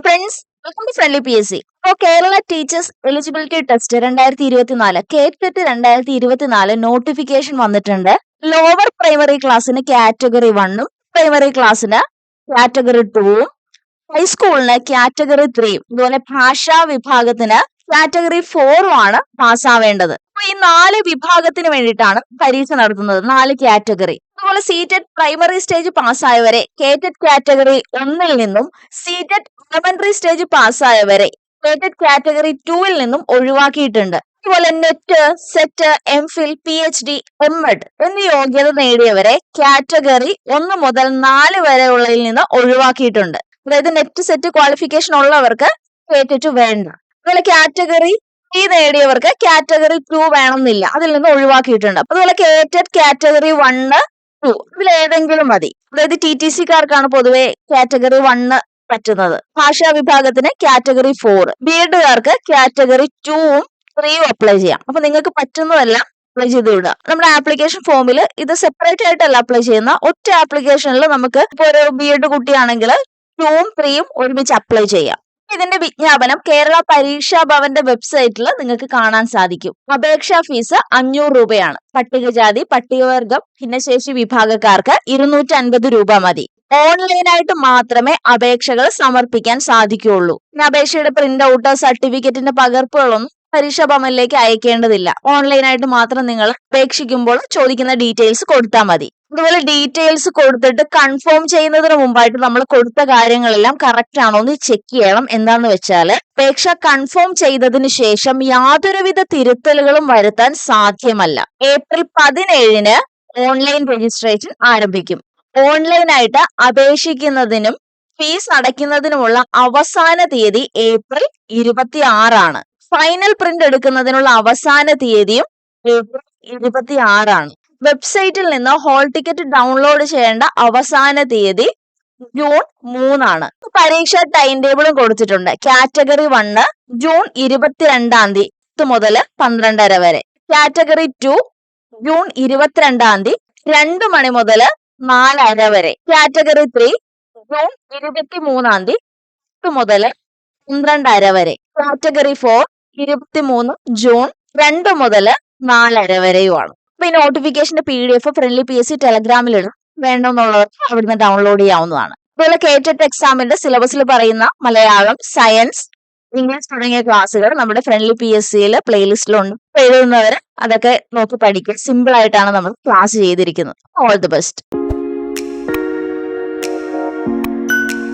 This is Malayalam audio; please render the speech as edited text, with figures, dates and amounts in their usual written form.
Friends, welcome to friendly PSC. അപ്പോൾ Kerala teachers eligibility test 2024 KTET 2024 notification വന്നിട്ടുണ്ട്. ലോവർ പ്രൈമറി ക്ലാസ്സിന് കാറ്റഗറി 1ഉം പ്രൈമറി ക്ലാസ്സിന് കാറ്റഗറി 2ഉം ഹൈസ്കൂളിന് കാറ്റഗറി 3ഉം അതുപോലെ ഭാഷാ വിഭാഗത്തിന് കാറ്റഗറി 4ഉം ആണ് പാസ്സാവേണ്ടത്. അപ്പൊ ഈ 4 വിഭാഗത്തിന് വേണ്ടിയിട്ടാണ് പരീക്ഷ നടത്തുന്നത്, 4 കാറ്റഗറി. അതുപോലെ സീറ്റഡ് പ്രൈമറി സ്റ്റേജ് പാസ്സായവരെ കേറ്റഡ് കാറ്റഗറി 1ൽ നിന്നും സീറ്റഡ് എലമെന്ററി സ്റ്റേജ് പാസ്സായവരെ കേറ്റഡ് കാറ്റഗറി 2ൽ നിന്നും ഒഴിവാക്കിയിട്ടുണ്ട്. അതുപോലെ net, set, MPhil, PhD, MEd എന്നീ യോഗ്യത നേടിയവരെ കാറ്റഗറി 1 മുതൽ 4 വരെയുള്ളതിൽ നിന്ന് ഒഴിവാക്കിയിട്ടുണ്ട്. അതായത് നെറ്റ്, സെറ്റ് ക്വാളിഫിക്കേഷൻ ഉള്ളവർക്ക് കേറ്ററ്റ് വേണ്ട. അതുപോലെ കാറ്റഗറി 3 നേടിയവർക്ക് കാറ്റഗറി 2 വേണമെന്നില്ല, അതിൽ നിന്ന് ഒഴിവാക്കിയിട്ടുണ്ട്. അതുപോലെ കേറ്റഡ് കാറ്റഗറി 1, 2 ഇതിലേതെങ്കിലും മതി. അതായത് TTC-കാർക്കാണ് പൊതുവെ കാറ്റഗറി 1 പറ്റുന്നത്. ഭാഷാ വിഭാഗത്തിന് കാറ്റഗറി 4, BEd-കാർക്ക് കാറ്റഗറി 2ഉം 3ഉം അപ്ലൈ ചെയ്യാം. അപ്പൊ നിങ്ങൾക്ക് പറ്റുന്നതെല്ലാം അപ്ലൈ ചെയ്ത് വിടുക. നമ്മുടെ ആപ്ലിക്കേഷൻ ഫോമിൽ ഇത് സെപ്പറേറ്റ് ആയിട്ടല്ല അപ്ലൈ ചെയ്യുന്ന, ഒറ്റ ആപ്ലിക്കേഷനിൽ നമുക്ക് ഇപ്പോൾ ഒരു BEd കുട്ടിയാണെങ്കിൽ 2ഉം 3ഉം ഒരുമിച്ച് അപ്ലൈ ചെയ്യാം. ഇതിന്റെ വിജ്ഞാപനം കേരള പരീക്ഷാ ഭവന്റെ വെബ്സൈറ്റിൽ നിങ്ങൾക്ക് കാണാൻ സാധിക്കും. അപേക്ഷാ ഫീസ് 500 രൂപയാണ്. പട്ടികജാതി, പട്ടികവർഗം, ഭിന്നശേഷി വിഭാഗക്കാർക്ക് 250 രൂപ മതി. ഓൺലൈനായിട്ട് മാത്രമേ അപേക്ഷകൾ സമർപ്പിക്കാൻ സാധിക്കുകയുള്ളൂ. അപേക്ഷയുടെ പ്രിന്റ് ഔട്ട്, സർട്ടിഫിക്കറ്റിന്റെ പകർപ്പുകളൊന്നും പരീക്ഷാ ഭവനിലേക്ക് അയക്കേണ്ടതില്ല. ഓൺലൈനായിട്ട് മാത്രം നിങ്ങൾ അപേക്ഷിക്കുമ്പോൾ ചോദിക്കുന്ന ഡീറ്റെയിൽസ് കൊടുത്താൽ മതി. അതുപോലെ ഡീറ്റെയിൽസ് കൊടുത്തിട്ട് കൺഫേം ചെയ്യുന്നതിന് മുമ്പായിട്ട് നമ്മൾ കൊടുത്ത കാര്യങ്ങളെല്ലാം കറക്റ്റ് ആണോ എന്ന് ചെക്ക് ചെയ്യണം. എന്താന്ന് വെച്ചാൽ അപേക്ഷ കൺഫേം ചെയ്തതിന് ശേഷം യാതൊരുവിധ തിരുത്തലുകളും വരുത്താൻ സാധ്യമല്ല. ഏപ്രിൽ 17-ന് ഓൺലൈൻ രജിസ്ട്രേഷൻ ആരംഭിക്കും. ഓൺലൈനായിട്ട് അപേക്ഷിക്കുന്നതിനും ഫീസ് അടയ്ക്കുന്നതിനുമുള്ള അവസാന തീയതി ഏപ്രിൽ 26 ആണ്. ഫൈനൽ പ്രിന്റ് എടുക്കുന്നതിനുള്ള അവസാന തീയതിയും ഏപ്രിൽ 26 ആണ്. വെബ്സൈറ്റിൽ നിന്ന് ഹോൾ ടിക്കറ്റ് ഡൗൺലോഡ് ചെയ്യേണ്ട അവസാന തീയതി ജൂൺ 3 ആണ്. പരീക്ഷാ ടൈം ടേബിളും കൊടുത്തിട്ടുണ്ട്. കാറ്റഗറി 1 ജൂൺ 22-ാം തീയതി 10 മുതൽ 12:30 വരെ. കാറ്റഗറി 2 ജൂൺ 22-ാം തീയതി 2 മണി മുതൽ 4:30 വരെ. കാറ്റഗറി 3 ജൂൺ 23-ാം തീയതി 10 മുതൽ 12:30 വരെ. കാറ്റഗറി 4 23 ജൂൺ 2 മുതൽ 4:30 വരെയുമാണ്. അപ്പൊ ഈ നോട്ടിഫിക്കേഷന്റെ PDF ഫ്രണ്ട്ലി PSC ടെലഗ്രാമിലിടും. വേണമെന്നുള്ളവർക്ക് അവിടുന്ന് ഡൗൺലോഡ് ചെയ്യാവുന്നതാണ്. അതുപോലെ കേറ്ററ്റ് എക്സാമിന്റെ സിലബസിൽ പറയുന്ന മലയാളം, സയൻസ്, ഇംഗ്ലീഷ് തുടങ്ങിയ ക്ലാസ്സുകൾ നമ്മുടെ ഫ്രണ്ട്ലി PSC-യിൽ പ്ലേലിസ്റ്റിലുണ്ട്. എഴുതുന്നവർ അതൊക്കെ നോക്കി പഠിക്കുക. സിമ്പിൾ ആയിട്ടാണ് നമ്മൾ ക്ലാസ് ചെയ്തിരിക്കുന്നത്. All the best.